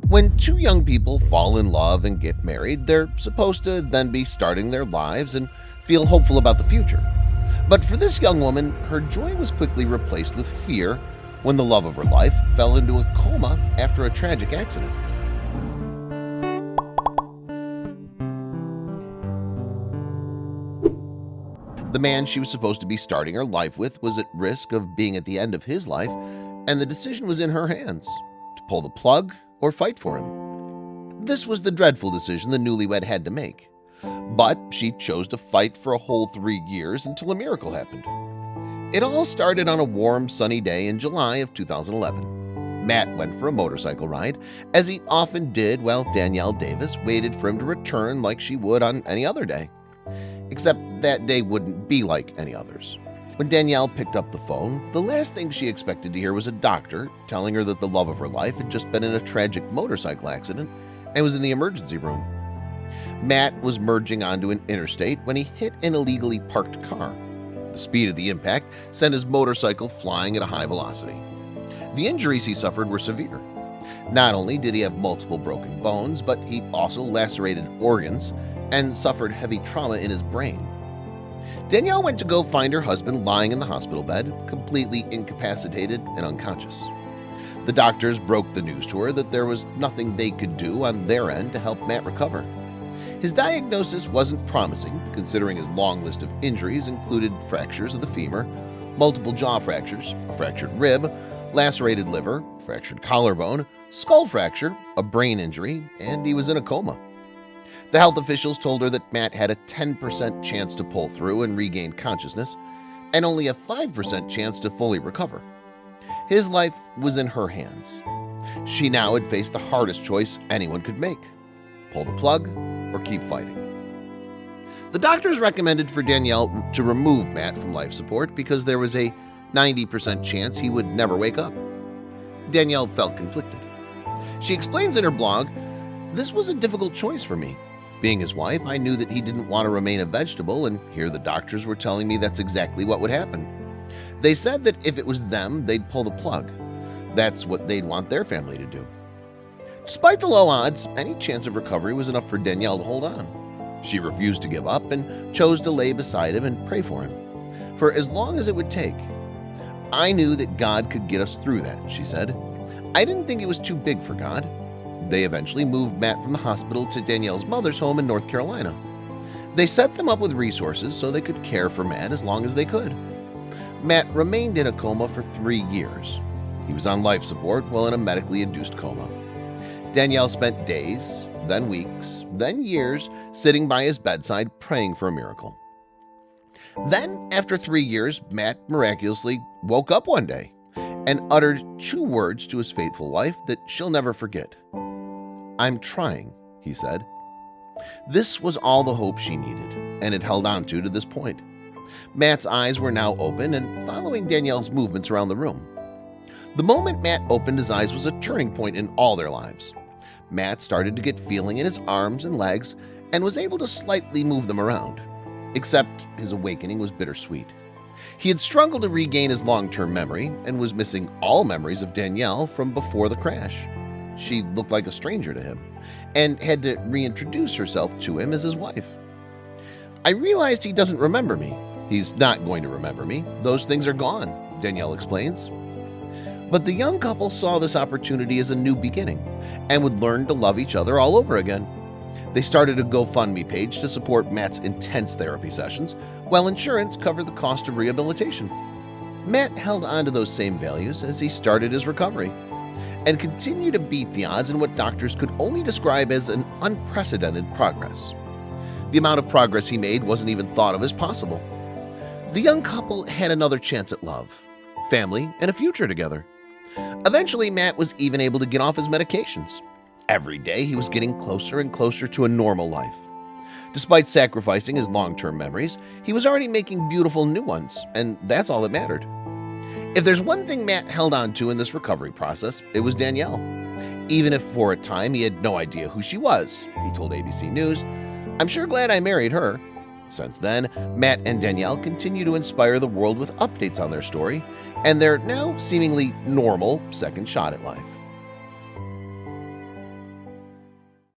When two young people fall in love and get married, they're supposed to then be starting their lives and feel hopeful about the future. But for this young woman, her joy was quickly replaced with fear when the love of her life fell into a coma after a tragic accident. The man she was supposed to be starting her life with was at risk of being at the end of his life, and the decision was in her hands to pull the plug or fight for him. This was the dreadful decision the newlywed had to make, but she chose to fight for a whole 3 years until a miracle happened. It all started on a warm, sunny day in July of 2011. Matt went for a motorcycle ride, as he often did, while Danielle Davis waited for him to return like she would on any other day. Except that day wouldn't be like any others. When Danielle picked up the phone, the last thing she expected to hear was a doctor telling her that the love of her life had just been in a tragic motorcycle accident and was in the emergency room. Matt was merging onto an interstate when he hit an illegally parked car. The speed of the impact sent his motorcycle flying at a high velocity. The injuries he suffered were severe. Not only did he have multiple broken bones, but he also lacerated organs and suffered heavy trauma in his brain. Danielle went to go find her husband lying in the hospital bed, completely incapacitated and unconscious. The doctors broke the news to her that there was nothing they could do on their end to help Matt recover. His diagnosis wasn't promising, considering his long list of injuries included fractures of the femur, multiple jaw fractures, a fractured rib, lacerated liver, fractured collarbone, skull fracture, a brain injury, and he was in a coma. The health officials told her that Matt had a 10% chance to pull through and regain consciousness, and only a 5% chance to fully recover. His life was in her hands. She now had faced the hardest choice anyone could make: pull the plug or keep fighting. The doctors recommended for Danielle to remove Matt from life support because there was a 90% chance he would never wake up. Danielle felt conflicted. She explains in her blog, "This was a difficult choice for me. Being his wife, I knew that he didn't want to remain a vegetable, and here the doctors were telling me that's exactly what would happen. They said that if it was them, they'd pull the plug. That's what they'd want their family to do." Despite the low odds, any chance of recovery was enough for Danielle to hold on. She refused to give up and chose to lay beside him and pray for him, for as long as it would take. "I knew that God could get us through that," she said. "I didn't think it was too big for God." They eventually moved Matt from the hospital to Danielle's mother's home in North Carolina. They set them up with resources so they could care for Matt as long as they could. Matt remained in a coma for 3 years. He was on life support while in a medically induced coma. Danielle spent days, then weeks, then years sitting by his bedside praying for a miracle. Then, after 3 years, Matt miraculously woke up one day and uttered 2 words to his faithful wife that she'll never forget. "I'm trying," he said. This was all the hope she needed and had held on to this point. Matt's eyes were now open and following Danielle's movements around the room. The moment Matt opened his eyes was a turning point in all their lives. Matt started to get feeling in his arms and legs and was able to slightly move them around. Except his awakening was bittersweet. He had struggled to regain his long-term memory and was missing all memories of Danielle from before the crash. She looked like a stranger to him and had to reintroduce herself to him as his wife. "I realized he doesn't remember me. He's not going to remember me. Those things are gone," Danielle explains. But the young couple saw this opportunity as a new beginning and would learn to love each other all over again. They started a GoFundMe page to support Matt's intense therapy sessions, while insurance covered the cost of rehabilitation. Matt held on to those same values as he started his recovery and continued to beat the odds in what doctors could only describe as an unprecedented progress. The amount of progress he made wasn't even thought of as possible. The young couple had another chance at love, family, and a future together. Eventually, Matt was even able to get off his medications. Every day, he was getting closer and closer to a normal life. Despite sacrificing his long-term memories, he was already making beautiful new ones, and that's all that mattered. If there's one thing Matt held on to in this recovery process, it was Danielle. Even if for a time he had no idea who she was, he told ABC News, "I'm sure glad I married her." Since then, Matt and Danielle continue to inspire the world with updates on their story and their now seemingly normal second shot at life.